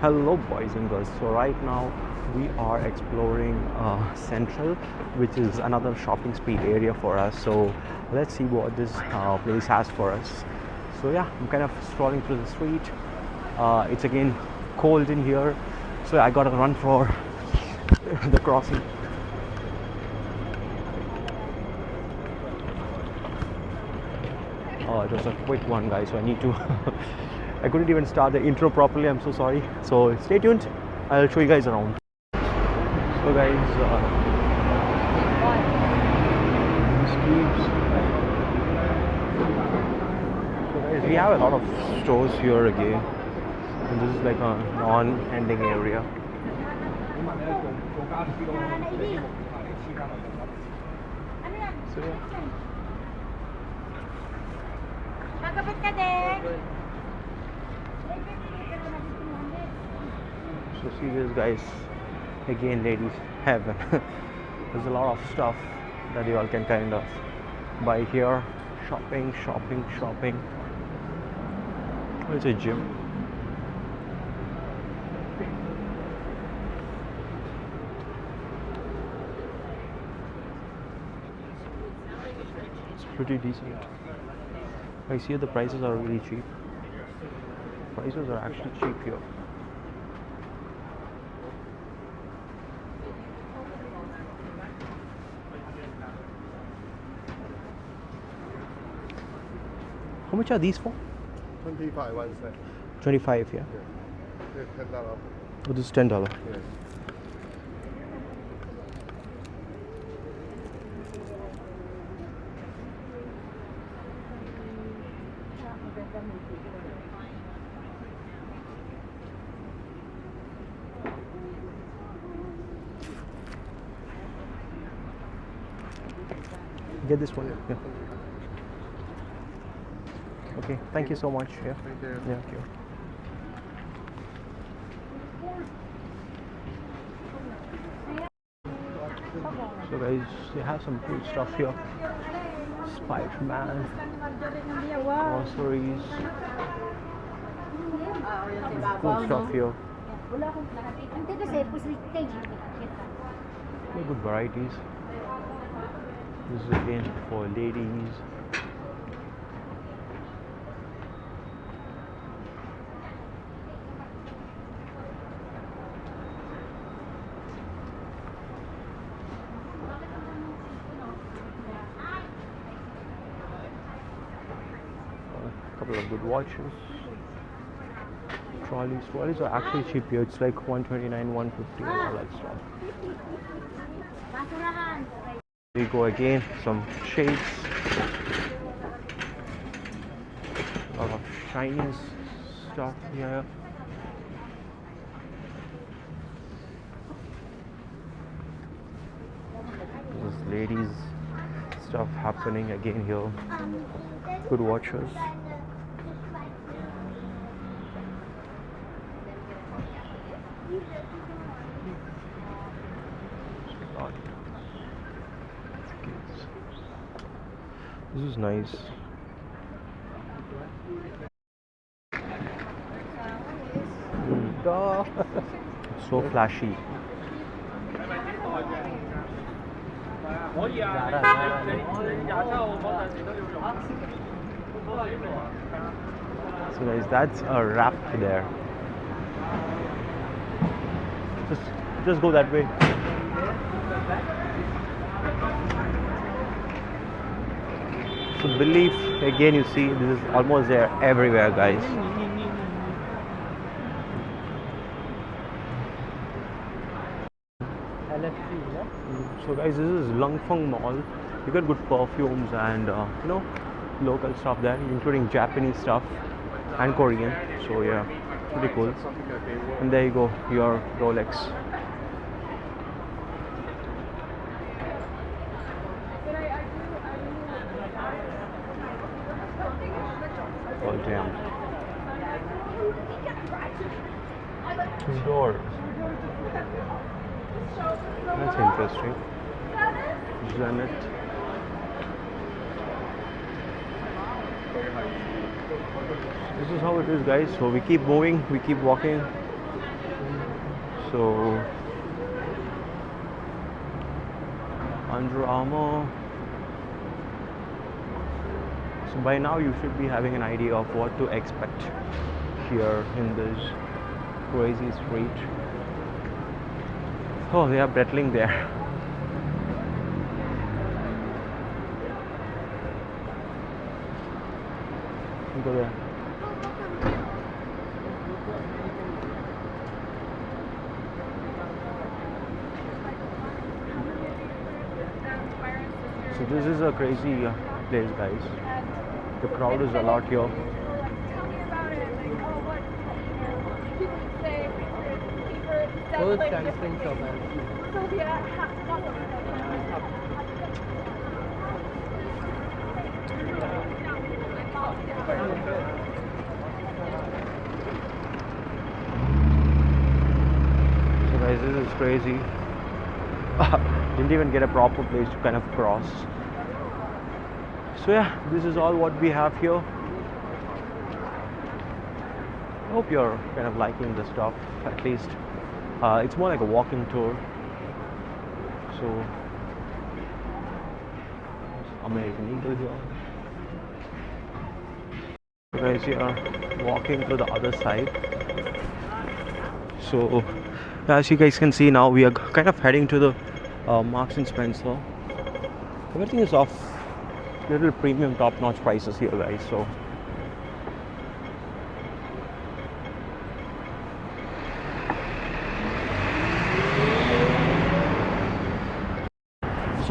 Hello, boys and girls. So right now we are exploring Central, which is another shopping street area for us. So let's see what this place has for us. So yeah, I'm kind of strolling through the street. It's again cold in here, so I gotta run for the crossing. It was a quick one, guys. So I need to. I couldn't even start the intro properly. I'm so sorry. So stay tuned. I'll show you guys around. So guys, streets. So guys, we have a lot of stores here again, and this is like a non-ending area. So yeah. So see this, guys, again ladies heaven. There's a lot of stuff that you all can kind of buy here. Shopping. Oh, it's a gym. It's pretty decent. I see the prices are really cheap. Prices are actually cheap here. How much are these for? 25 one set. 25, yeah. Yeah. $10. Oh, this is $10. Yes. Get this one. Yeah. Okay, thank you so much. Yeah. Thank you. Yeah, sure. So guys, they have some cool stuff here. Spider-Man, groceries, cool stuff here. Very good varieties. This is again for ladies. A couple of good watches. Trolleys are actually cheap here. It's like $129, $150, all that stuff. We go again, some shades. A lot of shiny stuff here. This is ladies stuff happening again here. Good watches. This is nice. So flashy. So guys, that's a wrap there. Just go that way. So believe again, you see this is almost there everywhere, guys. So guys, this is Langfang Mall. You got good perfumes and local stuff there, including Japanese stuff and Korean. So yeah, pretty cool. And there you go, your Rolex. Oh damn. Doors. That's interesting. Janet. This is how it is, guys. So we keep moving, we keep walking. So Under Armour. So by now you should be having an idea of what to expect here in this crazy street. Oh, they are battling there. Go there. So this is a crazy place, guys. The crowd is a lot here. Tell me about it. Like, oh, what people say Those guys think so, man. So yeah, So guys, this is crazy. Didn't even get a proper place to kind of cross. So yeah, this is all what we have here. I hope you're kind of liking the stuff. At least it's more like a walking tour. So American Eagle here. So guys, we are walking to the other side. So as you guys can see now, we are kind of heading to the Marks and Spencer. Everything is off little premium top-notch prices here, guys. So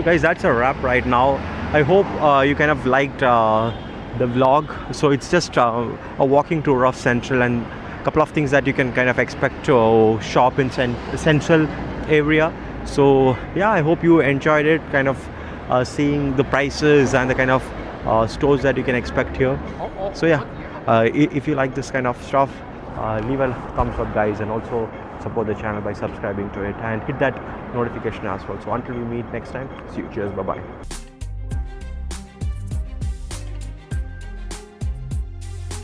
guys, that's a wrap right now. I hope you kind of liked the vlog. So it's just a walking tour of Central and a couple of things that you can kind of expect to shop in Central area. So yeah, I hope you enjoyed it, kind of seeing the prices and the kind of stores that you can expect here. So yeah, if you like this kind of stuff, leave a thumbs up, guys, and also support the channel by subscribing to it and hit that notification as well. So until we meet next time, see you. Cheers. Bye bye.